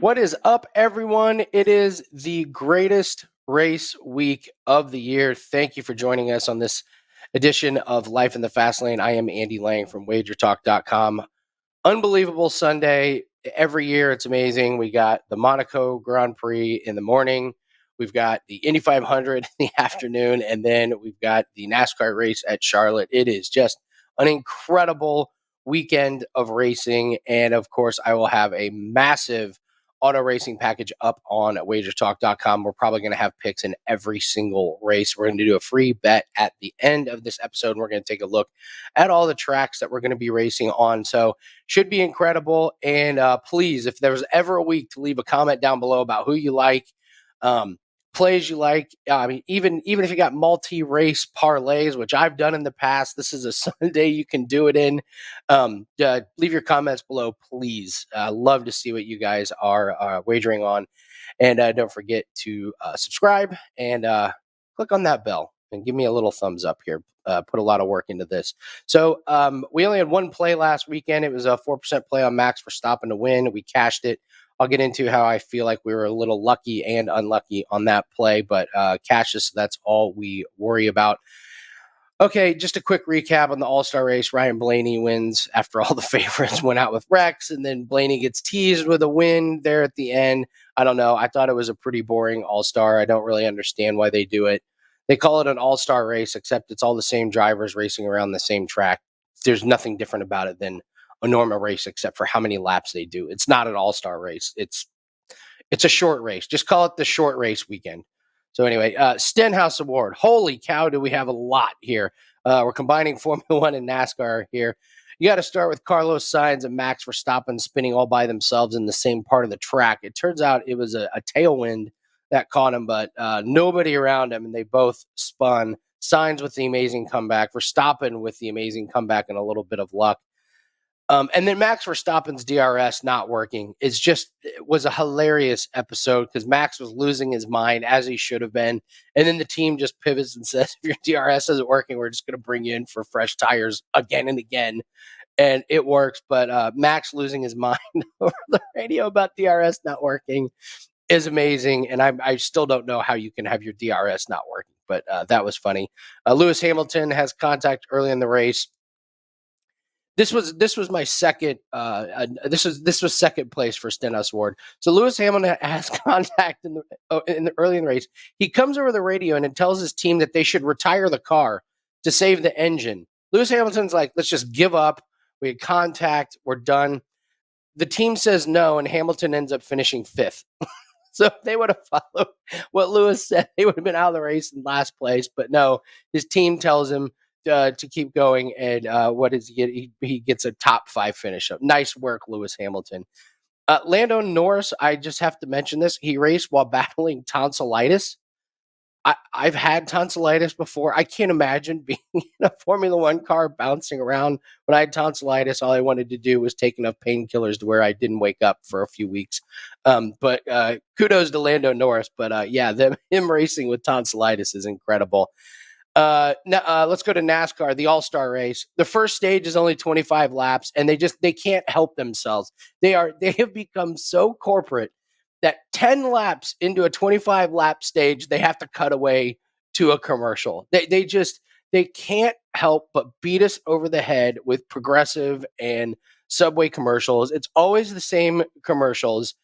What is up, everyone? It is the greatest race week of the year. Thank you for joining us on this edition of Life in the Fast Lane. I am Andy Lang from WagerTalk.com. Unbelievable Sunday. Every year, it's amazing. We got the Monaco Grand Prix in the morning. We've got the Indy 500 in the afternoon, and then we've got the NASCAR race at Charlotte. It is just an incredible weekend of racing. And of course, I will have a massive auto racing package up on wagertalk.com. We're probably going to have picks in every single race. We're going to do a free bet at the end of this episode. And we're going to take a look at all the tracks that we're going to be racing on. So should be incredible. And please, if there's ever a week to leave a comment down below about who you like, plays you like. I mean, even if you got multi-race parlays, which I've done in the past, this is a Sunday you can do it in. Leave your comments below, please. Love to see what you guys are wagering on. And don't forget to subscribe and click on that bell and give me a little thumbs up here. Put a lot of work into this. So we only had one play last weekend. It was a 4% play on Max Verstappen to win. We cashed it. I'll get into how I feel like we were a little lucky and unlucky on that play, but cash is, that's all we worry about. Okay, just a quick recap on the All-Star race. Ryan Blaney wins after all the favorites went out with Rex, and then Blaney gets teased with a win there at the end. I don't know. I thought it was a pretty boring All-Star. I don't really understand why they do it. They call it an All-Star race, except it's all the same drivers racing around the same track. There's nothing different about it than a normal race, except for how many laps they do. It's not an all-star race. It's a short race. Just call it the short race weekend. So anyway, Stenhouse Award. Holy cow, do we have a lot here. We're combining Formula One and NASCAR here. You got to start with Carlos Sainz and Max Verstappen spinning all by themselves in the same part of the track. It turns out it was a tailwind that caught him, but nobody around him, and they both spun. Sainz with the amazing comeback. Verstappen with the amazing comeback and a little bit of luck. And then Max Verstappen's DRS not working it was a hilarious episode because Max was losing his mind as he should have been. And then the team just pivots and says, if your DRS isn't working, we're just going to bring you in for fresh tires again and again. And it works. But Max losing his mind over the radio about DRS not working is amazing. And I still don't know how you can have your DRS not working. But that was funny. Lewis Hamilton has contact early in the race. This was my second. This was second place for Stenhouse Award. So Lewis Hamilton has contact in the early in the race. He comes over the radio and it tells his team that they should retire the car to save the engine. Lewis Hamilton's like, let's just give up. We had contact. We're done. The team says no, and Hamilton ends up finishing fifth. So if they would have followed what Lewis said, they would have been out of the race in last place. But no, his team tells him to keep going, and what does he get? He gets a top 5 finish. So nice work, Lewis Hamilton. Lando Norris, I just have to mention this. He raced while battling tonsillitis. I've had tonsillitis before. I can't imagine being in a Formula One car bouncing around. When I had tonsillitis, all I wanted to do was take enough painkillers to where I didn't wake up for a few weeks. But kudos to Lando Norris. But yeah, him racing with tonsillitis is incredible. Now, let's go to NASCAR, the All-Star race. The first stage is only 25 laps, and they can't help themselves. They have become so corporate that 10 laps into a 25 lap stage, they have to cut away to a commercial. They can't help but beat us over the head with Progressive and Subway commercials. It's always the same commercials.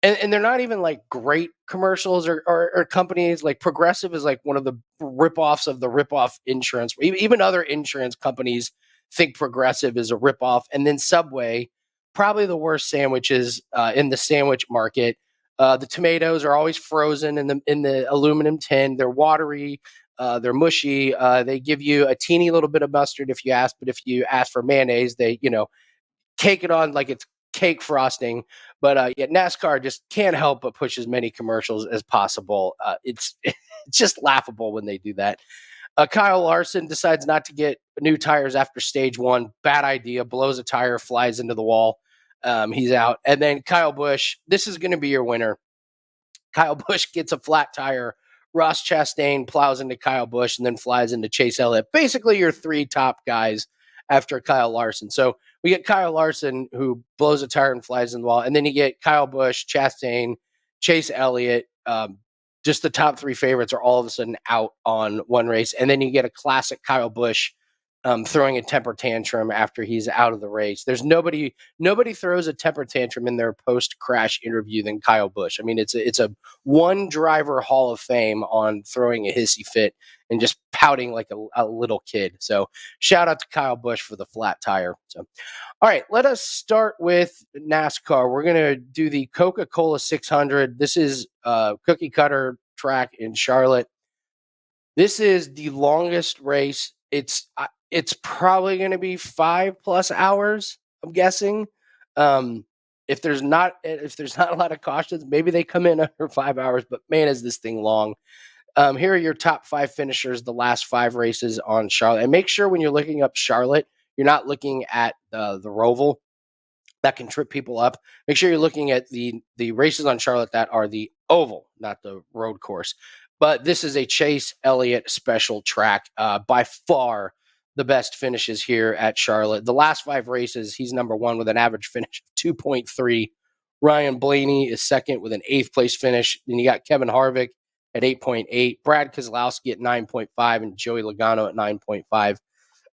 And they're not even like great commercials or companies. Like Progressive is like one of the ripoffs of the ripoff insurance. Even other insurance companies think Progressive is a ripoff. And then Subway, probably the worst sandwiches in the sandwich market. The tomatoes are always frozen in the aluminum tin. They're watery. They're mushy. They give you a teeny little bit of mustard if you ask, but if you ask for mayonnaise, they cake it on like it's cake frosting. But yeah, NASCAR just can't help but push as many commercials as possible. It's just laughable when they do that. Kyle Larson decides not to get new tires after stage 1. Bad idea. Blows a tire, flies into the wall. He's out. And then Kyle Busch, this is going to be your winner. Kyle Busch gets a flat tire. Ross Chastain plows into Kyle Busch and then flies into Chase Elliott. Basically, your 3 top guys after Kyle Larson. So we get Kyle Larson, who blows a tire and flies in the wall, and then you get Kyle Busch, Chastain, Chase Elliott. Just the top three favorites are all of a sudden out on one race, and then you get a classic Kyle Busch throwing a temper tantrum after he's out of the race. There's nobody throws a temper tantrum in their post crash interview than Kyle Busch. I mean, it's a one driver Hall of Fame on throwing a hissy fit and just pouting like a little kid. So shout out to Kyle Busch for the flat tire. So all right, let us start with NASCAR. We're going to do the Coca-Cola 600. This is a cookie cutter track in Charlotte. This is the longest race. It's probably going to be 5+ hours, I'm guessing. If there's not a lot of cautions, maybe they come in under 5 hours, but man, is this thing long. Here are your top 5 finishers, the last 5 races on Charlotte. And make sure when you're looking up Charlotte, you're not looking at the Roval. That can trip people up. Make sure you're looking at the races on Charlotte that are the oval, not the road course. But this is a Chase Elliott special track. By far the best finishes here at Charlotte. The last 5 races, he's number 1 with an average finish of 2.3. Ryan Blaney is second with an 8th place finish. Then you got Kevin Harvick at 8.8, Brad Keselowski at 9.5, and Joey Logano at 9.5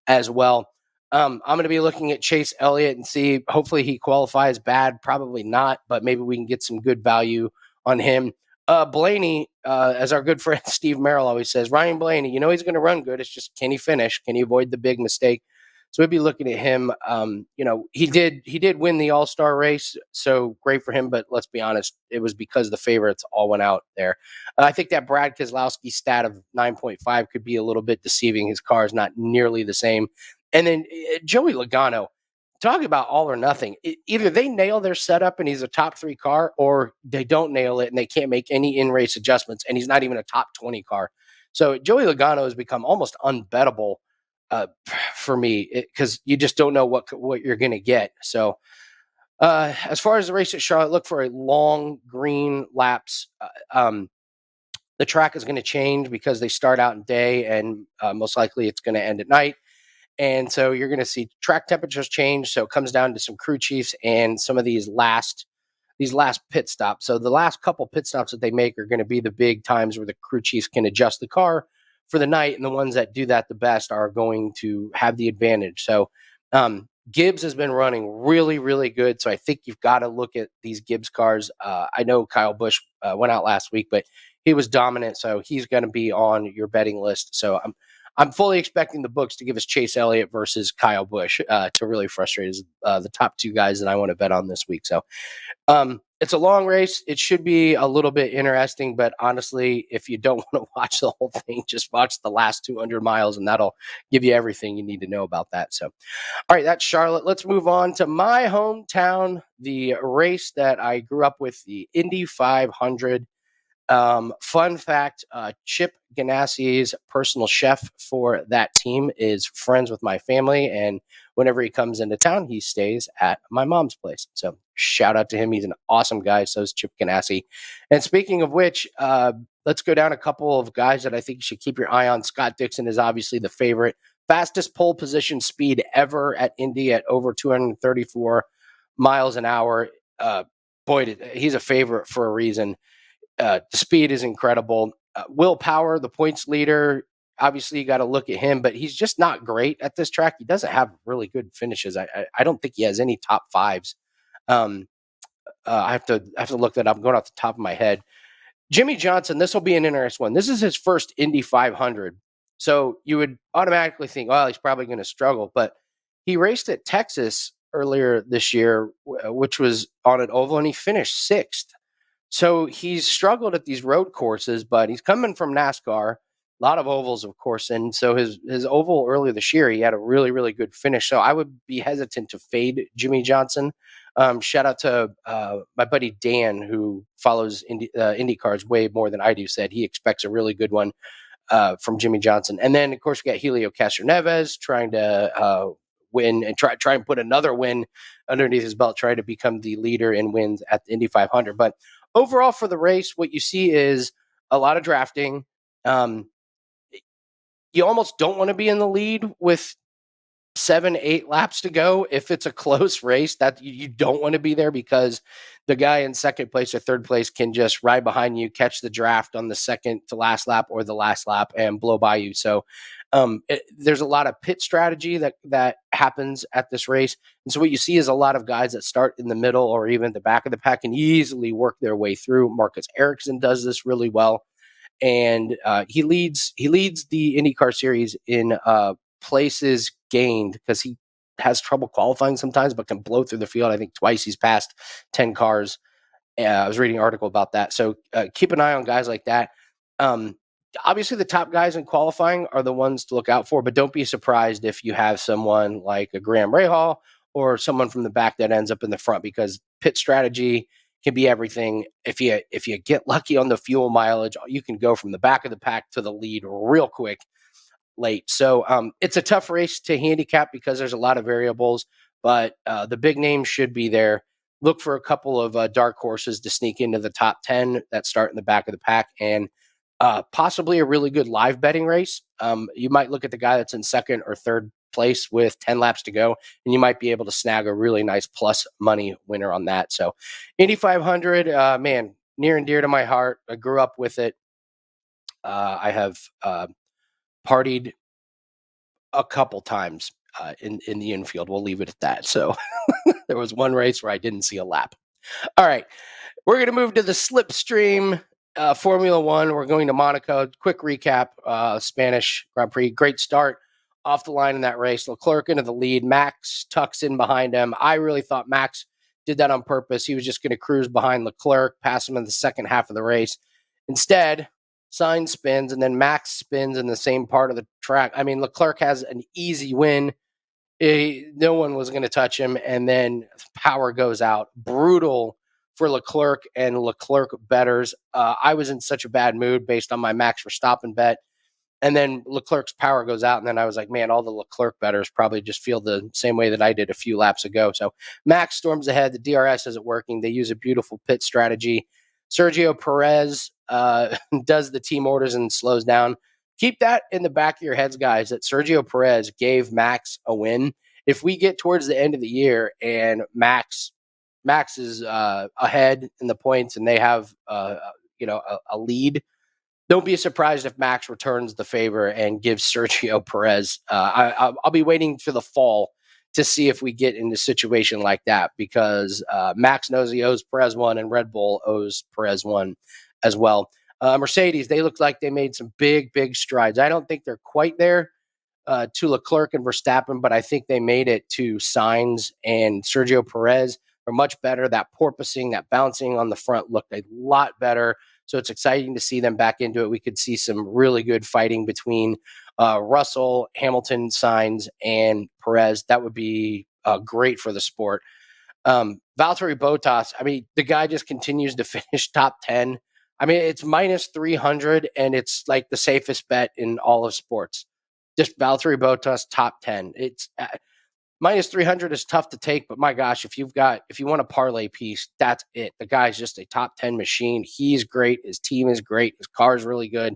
as well. I'm going to be looking at Chase Elliott and see, hopefully he qualifies. Bad, probably not, but maybe we can get some good value on him. Blaney, as our good friend Steve Merrill always says, Ryan Blaney, he's going to run good. It's just, can he finish? Can he avoid the big mistake? So we'd be looking at him. He did win the All-Star race, so great for him. But let's be honest, it was because the favorites all went out there. I think that Brad Keselowski stat of 9.5 could be a little bit deceiving. His car is not nearly the same. And then Joey Logano, talk about all or nothing. Either they nail their setup and he's a top 3 car, or they don't nail it and they can't make any in-race adjustments, and he's not even a top 20 car. So Joey Logano has become almost unbettable for me, because you just don't know what you're going to get. So as far as the race at Charlotte, look for a long green laps. The track is going to change because they start out in day, and most likely it's going to end at night. And so you're going to see track temperatures change. So it comes down to some crew chiefs and some of these last pit stops. So the last couple pit stops that they make are going to be the big times where the crew chiefs can adjust the car for the night. And the ones that do that the best are going to have the advantage. So Gibbs has been running really, really good. So I think you've got to look at these Gibbs cars. I know Kyle Busch went out last week, but he was dominant. So he's going to be on your betting list. So I'm fully expecting the books to give us Chase Elliott versus Kyle Busch to really frustrate the top 2 guys that I want to bet on this week. So it's a long race. It should be a little bit interesting, but honestly, if you don't want to watch the whole thing, just watch the last 200 miles, and that'll give you everything you need to know about that. So, all right, that's Charlotte. Let's move on to my hometown, the race that I grew up with, the Indy 500. Fun fact, Chip Ganassi's personal chef for that team is friends with my family, and whenever he comes into town, he stays at my mom's place. So shout out to him. He's an awesome guy. So is Chip Ganassi. And speaking of which, let's go down a couple of guys that I think you should keep your eye on. Scott Dixon is obviously the favorite. Fastest pole position speed ever at Indy at over 234 miles an hour. Boy, he's a favorite for a reason. The speed is incredible. Will Power, the points leader, obviously you got to look at him, but he's just not great at this track. He doesn't have really good finishes. I don't think he has any top 5s. I have to look that up. I'm going off the top of my head. Jimmy Johnson, this will be an interesting one. This is his first Indy 500. So you would automatically think, well, he's probably going to struggle. But he raced at Texas earlier this year, which was on an oval, and he finished 6th. So he's struggled at these road courses, but he's coming from NASCAR, a lot of ovals, of course. And so his oval earlier this year, he had a really, really good finish. So I would be hesitant to fade Jimmy Johnson. Shout out to my buddy Dan, who follows Indy cars way more than I do, said he expects a really good one from Jimmy Johnson. And then, of course, we got Helio Castroneves trying to win and try and put another win underneath his belt, try to become the leader in wins at the Indy 500. But overall for the race, what you see is a lot of drafting. You almost don't want to be in the lead with 7, 8 laps to go. If it's a close race, that you don't want to be there because the guy in second place or third place can just ride behind you, catch the draft on the second to last lap or the last lap and blow by you. So there's a lot of pit strategy that happens at this race. And so what you see is a lot of guys that start in the middle or even the back of the pack can easily work their way through. Marcus Ericsson does this really well, and he leads the IndyCar series in places gained because he has trouble qualifying sometimes, but can blow through the field. I think twice he's passed 10 cars. I was reading an article about that. So keep an eye on guys like that. Um, Obviously, the top guys in qualifying are the ones to look out for, but don't be surprised if you have someone like a Graham Rahal or someone from the back that ends up in the front, because pit strategy can be everything. If you get lucky on the fuel mileage, you can go from the back of the pack to the lead real quick late. So it's a tough race to handicap because there's a lot of variables, but the big names should be there. Look for a couple of dark horses to sneak into the top 10 that start in the back of the pack, and possibly a really good live betting race. You might look at the guy that's in second or third place with 10 laps to go, and you might be able to snag a really nice plus money winner on that. So Indy 500, man, near and dear to my heart. I grew up with it. I have partied a couple times in the infield. We'll leave it at that. So there was one race where I didn't see a lap. All right, we're going to move to the slipstream Formula One. We're going to Monaco. Quick recap: Spanish Grand Prix. Great start off the line in that race. Leclerc into the lead. Max tucks in behind him. I really thought Max did that on purpose. He was just going to cruise behind Leclerc, pass him in the second half of the race. Instead, Sainz spins, and then Max spins in the same part of the track. I mean, Leclerc has an easy win. No one was going to touch him, and then power goes out. Brutal for Leclerc and Leclerc bettors. I was in such a bad mood based on my Max Verstappen bet. And then Leclerc's power goes out. And then I was like, man, all the Leclerc bettors probably just feel the same way that I did a few laps ago. So Max storms ahead. The DRS isn't working. They use a beautiful pit strategy. Sergio Perez does the team orders and slows down. Keep that in the back of your heads, guys, that Sergio Perez gave Max a win. If we get towards the end of the year and Max is ahead in the points and they have a lead, don't be surprised if Max returns the favor and gives Sergio Perez. I'll be waiting for the fall to see if we get in a situation like that, because Max knows he owes Perez one, and Red Bull owes Perez one as well. Mercedes, they look like they made some big strides. I don't think they're quite there to Leclerc and Verstappen, but I think they made it to Sainz and Sergio Perez. Are much better. That porpoising, that bouncing on the front looked a lot better. So it's exciting to see them back into it. We could see some really good fighting between Russell, Hamilton, Sainz, and Perez. That would be great for the sport. Valtteri Bottas, I mean, the guy just continues to finish top 10. I mean, it's minus 300, and it's like the safest bet in all of sports. Just Valtteri Bottas, top 10. It's minus 300 is tough to take, but my gosh, if you want a parlay piece, that's it. The guy's just a top 10 machine. He's great. His team is great. His car is really good.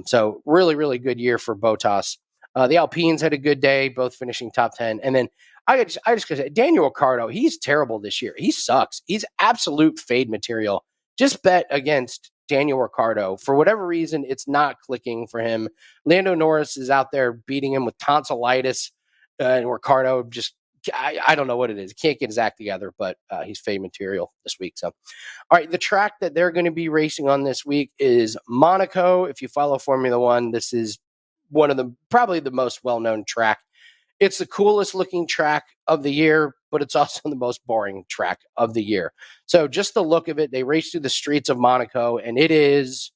So really good year for Bottas. The Alpines had a good day, both finishing top 10. And then I just gotta say, Daniel Ricciardo, he's terrible this year. He sucks. He's absolute fade material. Just bet against Daniel Ricciardo. For whatever reason, it's not clicking for him. Lando Norris is out there beating him with tonsillitis. And Ricciardo I don't know what it is. He can't get his act together, but he's fade material this week. So, all right, the track that they're going to be racing on this week is Monaco. If you follow Formula One, this is one of probably the most well-known track. It's the coolest looking track of the year, but it's also the most boring track of the year. So just the look of it, they race through the streets of Monaco, and it is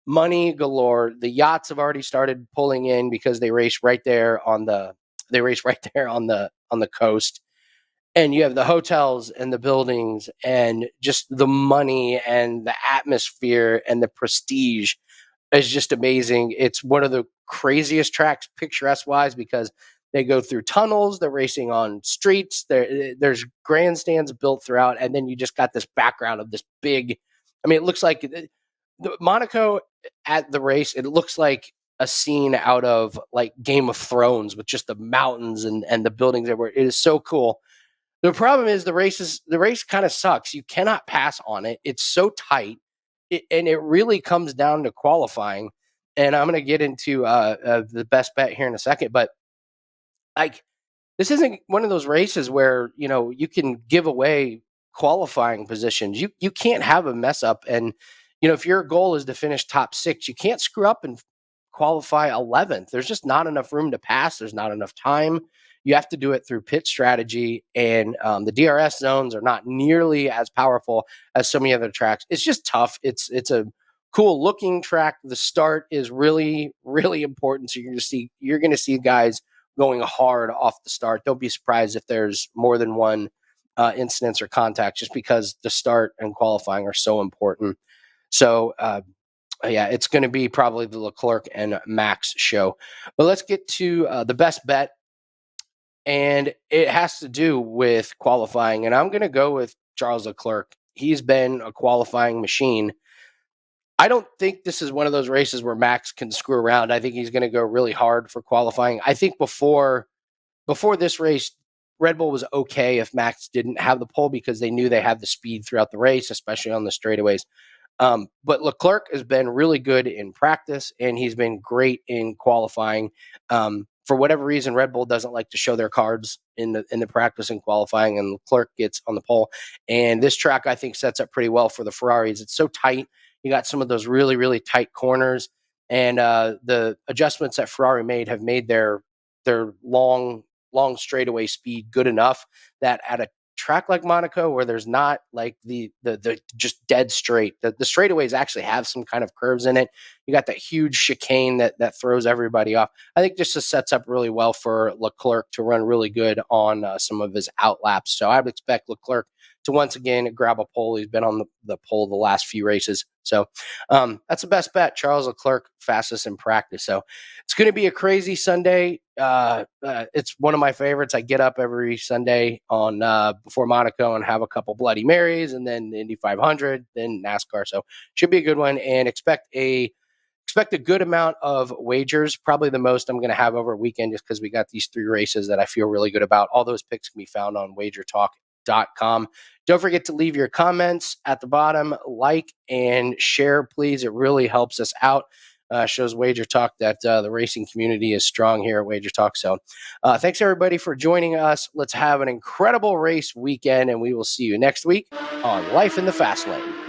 money galore. The yachts have already started pulling in because they race right there on the coast, and you have the hotels and the buildings and just the money and the atmosphere and the prestige is just amazing. It's one of the craziest tracks picturesque wise because they go through tunnels, they're racing on streets, there's grandstands built throughout, and then you just got this background of this big, I mean, it looks like Monaco at the race, it looks like a scene out of like Game of Thrones with just the mountains and the buildings everywhere. It is so cool. The problem is the race kind of sucks. You cannot pass on it. It's so tight, and it really comes down to qualifying. And I'm going to get into the best bet here in a second, but like this isn't one of those races where you can give away qualifying positions. You can't have a mess up, and if your goal is to finish top 6, you can't screw up and qualify 11th. There's just not enough room to pass. There's not enough time. You have to do it through pit strategy, and the DRS zones are not nearly as powerful as so many other tracks. It's just tough. It's a cool looking track. The start is really really important. So you're going to see guys going hard off the start. Don't be surprised if there's more than one incidents or contacts, just because the start and qualifying are so important. So yeah, it's going to be probably the Leclerc and Max show. But let's get to the best bet, and it has to do with qualifying. And I'm going to go with Charles Leclerc. He's been a qualifying machine. I don't think this is one of those races where Max can screw around. I think he's going to go really hard for qualifying. I think before this race, Red Bull was okay if Max didn't have the pole because they knew they had the speed throughout the race, especially on the straightaways. But Leclerc has been really good in practice, and he's been great in qualifying. For whatever reason, Red Bull doesn't like to show their cards in the practice and qualifying, and Leclerc gets on the pole. And this track, I think, sets up pretty well for the Ferraris. It's so tight. You got some of those really, really tight corners, and the adjustments that Ferrari have made their long straightaway speed good enough that at a track like Monaco, where there's not like the just dead straight, the straightaways actually have some kind of curves in it. You got that huge chicane that throws everybody off. I think this just sets up really well for Leclerc to run really good on some of his outlaps. So I would expect Leclerc to once again grab a pole. He's been on the pole the last few races. So that's the best bet. Charles Leclerc, fastest in practice. So it's going to be a crazy Sunday. It's one of my favorites. I get up every Sunday on before Monaco and have a couple Bloody Marys, and then the Indy 500, then NASCAR. So should be a good one, and expect a good amount of wagers, probably the most I'm going to have over a weekend, just because we got these 3 races that I feel really good about. All those picks can be found on WagerTalk.com. Don't forget to leave your comments at the bottom, like and share, please. It really helps us out. Shows WagerTalk that the racing community is strong here at WagerTalk. So thanks everybody for joining us. Let's have an incredible race weekend, and we will see you next week on Life in the Fast Lane.